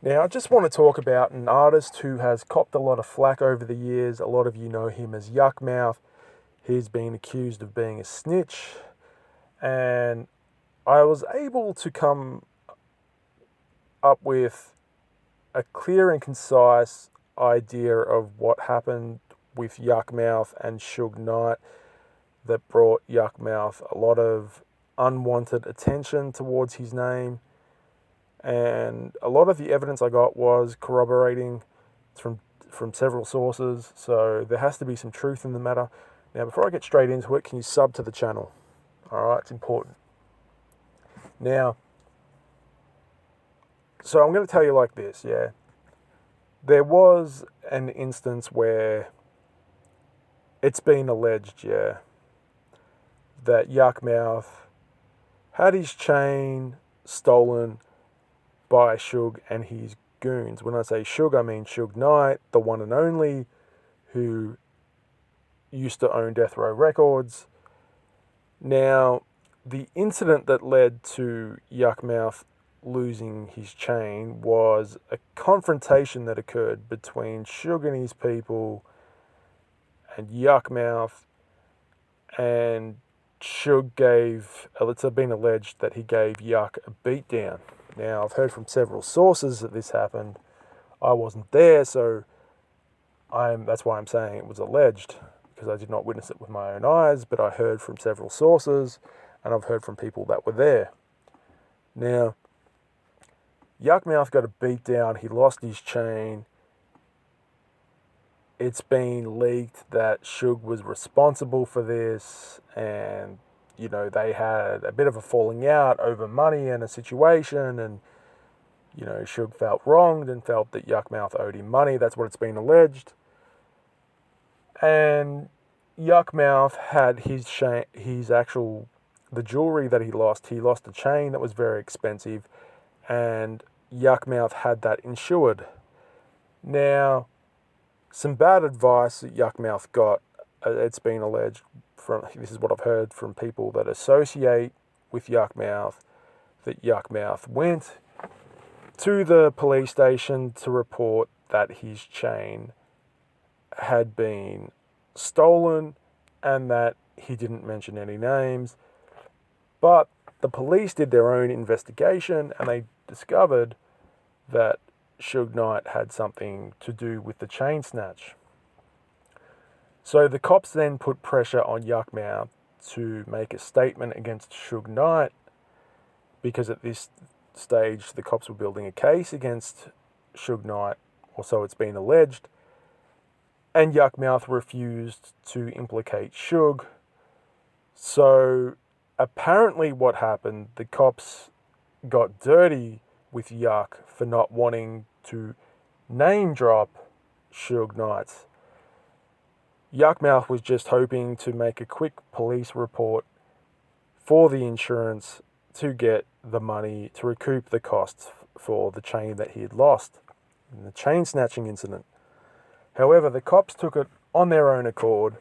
Now, I just want to talk about an artist who has copped a lot of flack over the years. A lot of you know him as Yukmouth. He's been accused of being a snitch, and I was able to come up with a clear and concise idea of what happened with Yukmouth and Suge Knight that brought Yukmouth a lot of unwanted attention towards his name. And a lot of the evidence I got was corroborating from from several sources, so there has to be some truth in the matter. Now, before I get straight into it, can you sub to the channel? All right, it's important. Now, so I'm going to tell you like this, yeah. There was an instance where it's been alleged, yeah, that Yukmouth had his chain stolen by Suge and his goons. When I say Suge, I mean Suge Knight, the one and only, who used to own Death Row Records. Now, the incident that led to Yukmouth losing his chain was a confrontation that occurred between Suge and his people and Yukmouth, and Suge gave, it's been alleged that he gave Yuck a beatdown. Now, I've heard from several sources that this happened. I wasn't there, so that's why I'm saying it was alleged, because I did not witness it with my own eyes, but I heard from several sources, and I've heard from people that were there. Now, Yukmouth got a beatdown. He lost his chain. It's been leaked that Suge was responsible for this, and they had a bit of a falling out over money and a situation, and Suge felt wronged and felt that Yukmouth owed him money. That's what it's been alleged. And Yukmouth had the jewelry that he lost. He lost a chain that was very expensive, and Yukmouth had that insured. Now, some bad advice that Yukmouth got, it's been alleged, this is what I've heard from people that associate with Yukmouth, that Yukmouth went to the police station to report that his chain had been stolen, and that he didn't mention any names. But the police did their own investigation, and they discovered that Suge Knight had something to do with the chain snatch. So the cops then put pressure on Yukmouth to make a statement against Suge Knight, because at this stage the cops were building a case against Suge Knight, or so it's been alleged, and Yukmouth refused to implicate Suge. So apparently what happened, the cops got dirty with Yuck for not wanting to name drop Suge Knight. Yukmouth was just hoping to make a quick police report for the insurance to get the money to recoup the costs for the chain that he had lost in the chain snatching incident. However, the cops took it on their own accord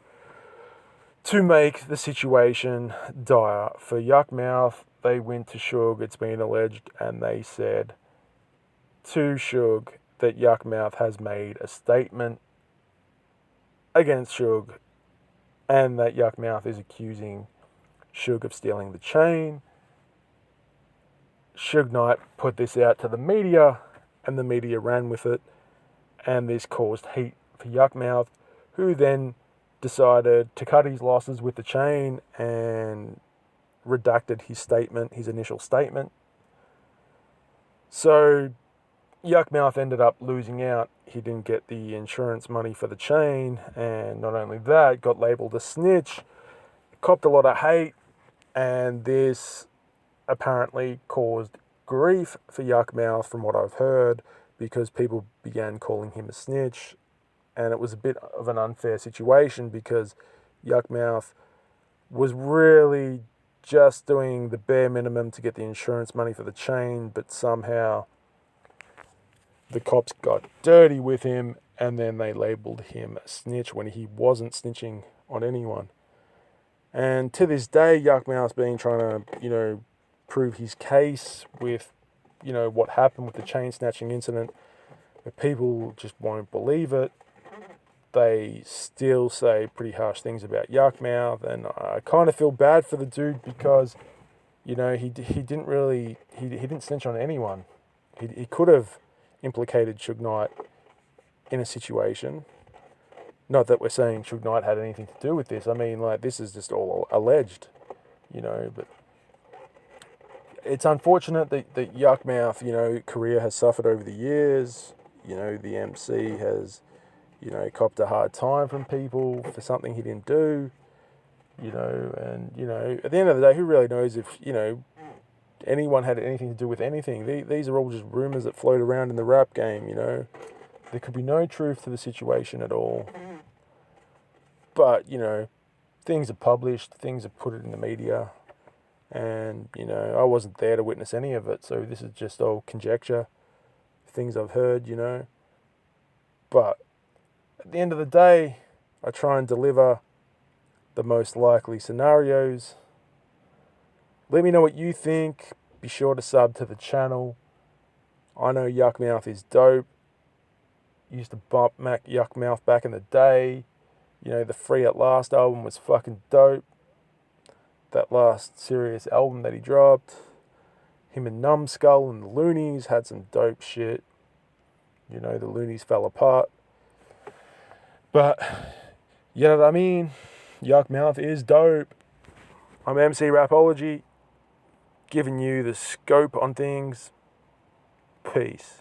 to make the situation dire for Yukmouth. They went to Suge, it's been alleged, and they said to Suge that Yukmouth has made a statement against Suge, and that Yukmouth is accusing Suge of stealing the chain. Suge Knight put this out to the media, and the media ran with it, and this caused heat for Yukmouth, who then decided to cut his losses with the chain and redacted his initial statement. So Yukmouth ended up losing out. He didn't get the insurance money for the chain, and not only that, got labelled a snitch, copped a lot of hate, and this apparently caused grief for Yukmouth, from what I've heard, because people began calling him a snitch, and it was a bit of an unfair situation because Yukmouth was really just doing the bare minimum to get the insurance money for the chain, but somehow the cops got dirty with him, and then they labelled him a snitch when he wasn't snitching on anyone. And to this day, Yukmouth's been trying to, prove his case with, what happened with the chain snatching incident, where people just won't believe it. They still say pretty harsh things about Yukmouth, and I kind of feel bad for the dude because, he didn't snitch on anyone. He could have implicated Suge Knight in a situation. Not that we're saying Suge Knight had anything to do with this. I mean, this is just all alleged, but it's unfortunate that Yukmouth, career has suffered over the years. The MC has, copped a hard time from people for something he didn't do, and, at the end of the day, who really knows if, anyone had anything to do with anything. These are all just rumours that float around in the rap game, There could be no truth to the situation at all. But, things are published, things are put in the media, and, I wasn't there to witness any of it, so this is just all conjecture, things I've heard, But at the end of the day, I try and deliver the most likely scenarios. Let me know what you think. Be sure to sub to the channel. I know Yukmouth is dope. Used to bump Yukmouth back in the day. The Free at Last album was fucking dope. That last serious album that he dropped. Him and Numbskull and the Loonies had some dope shit. The Loonies fell apart. But, you know what I mean? Yukmouth is dope. I'm Emcee Rapology, giving you the scope on things. Peace.